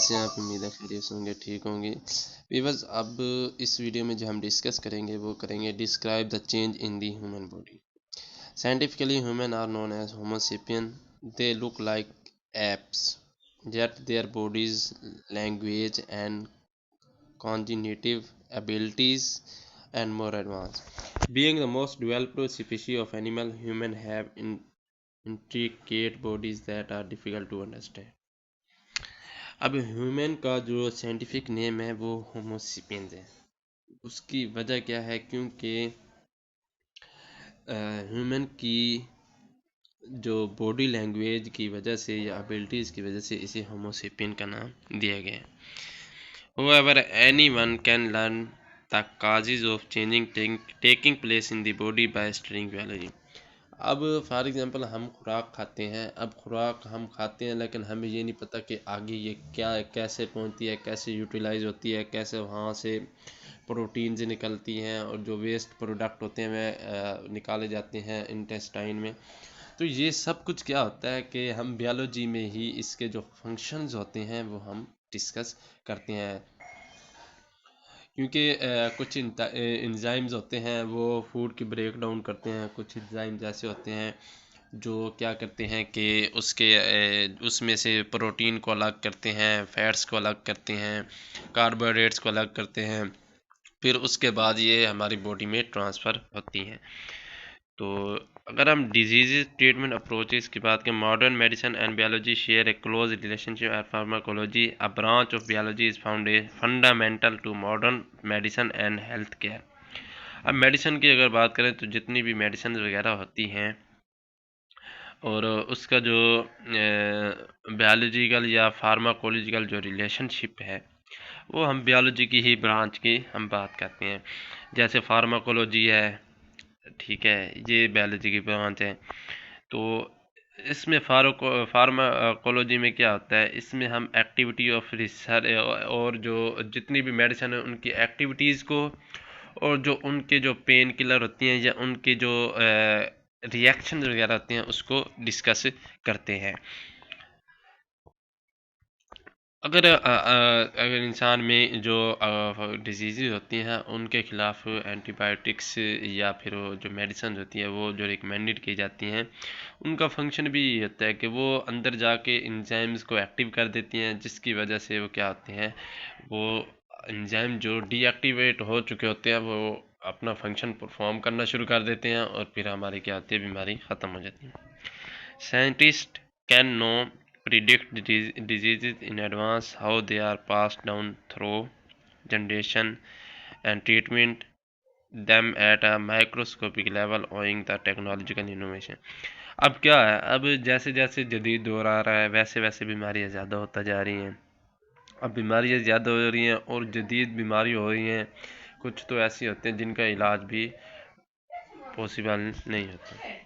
कैसे हैं आप? उम्मीद है खैरियत से होंगे, ठीक होंगे। वीवर्स, अब इस वीडियो में जो हम डिस्कस करेंगे वो करेंगे describe the change in the human body. Scientifically human are known as homo sapien. They look like apes, yet their bodies, language and cognitive abilities and more advanced. Being the most developed species of animal, human have intricate bodies that are difficult to understand. अब human का जो scientific name है वो होमो sapiens है। उसकी वजह क्या है? क्योंकि ह्यूमन की जो बॉडी लैंग्वेज की वजह से या एबिलिटीज़ की वजह से इसे होमो सेपियन का नाम दिया गया है। However, anyone can learn the causes of changing taking place in the body by studying biology. अब फॉर एग्जांपल हम खुराक खाते हैं। अब खुराक हम खाते हैं लेकिन हमें ये नहीं पता कि आगे ये क्या कैसे पहुंचती है, कैसे यूटिलाइज होती है, कैसे वहाँ से प्रोटीन्स निकलती हैं और जो वेस्ट प्रोडक्ट होते हैं वे निकाले जाते हैं इंटेस्टाइन में। तो ये सब कुछ क्या होता है कि हम बायोलॉजी में ही इसके जो फंक्शंस होते हैं वो हम डिस्कस करते हैं। क्योंकि कुछ इंजाइम्स होते हैं वो फूड की ब्रेक डाउन करते हैं। कुछ इंजाइम्स ऐसे होते हैं जो क्या करते हैं कि उसमें से प्रोटीन को अलग करते हैं, फैट्स को अलग करते हैं, कार्बोहाइड्रेट्स को अलग करते हैं, फिर उसके बाद ये हमारी बॉडी में ट्रांसफ़र होती हैं। तो अगर हम डिजीज़ ट्रीटमेंट अप्रोचेस की बात करें, modern medicine and biology share a close relationship and pharmacology a branch of biology is fundamental to modern medicine and health care. अब मेडिसिन की अगर बात करें तो जितनी भी मेडिसिन वगैरह होती हैं और उसका जो बायोलॉजिकल या फार्माकोलॉजिकल जो रिलेशनशिप है वो हम बायोलॉजी की ही ब्रांच की हम बात करते हैं। जैसे फार्माकोलॉजी है, ठीक है, ये बायोलॉजी की ब्रांच है। तो इसमें फार्माकोलॉजी में क्या होता है, इसमें हम एक्टिविटी ऑफ रिसर्च और जो जितनी भी मेडिसिन है उनकी एक्टिविटीज़ को और जो उनके जो पेन किलर होती हैं या उनके जो रिएक्शन वगैरह होते हैं उसको डिस्कस करते हैं। अगर इंसान में जो डिजीज़ होती हैं उनके ख़िलाफ़ एंटीबायोटिक्स या फिर वो जो मेडिसिन होती है वो जो रिकमेंडेड की जाती हैं, उनका फंक्शन भी ये होता है कि वो अंदर जाके एंजाइम्स को एक्टिव कर देती हैं, जिसकी वजह से वो क्या होते हैं, वो एंजाइम जो डीएक्टिवेट हो चुके होते हैं वो अपना फंक्शन परफॉर्म करना शुरू कर देते हैं और फिर हमारी क्या होती है, बीमारी ख़त्म हो जाती है। Scientist can now predict diseases in advance, how they are passed down through generation, and treatment them at a microscopic level owing the technological innovation. अब क्या है, अब जैसे जैसे जदीद दौर आ रहा है वैसे वैसे बीमारियाँ ज़्यादा होता जा रही हैं। अब बीमारियाँ ज़्यादा हो रही हैं और जदीद बीमारी हो रही हैं, कुछ तो ऐसी होती हैं जिनका इलाज भी पॉसिबल नहीं होता।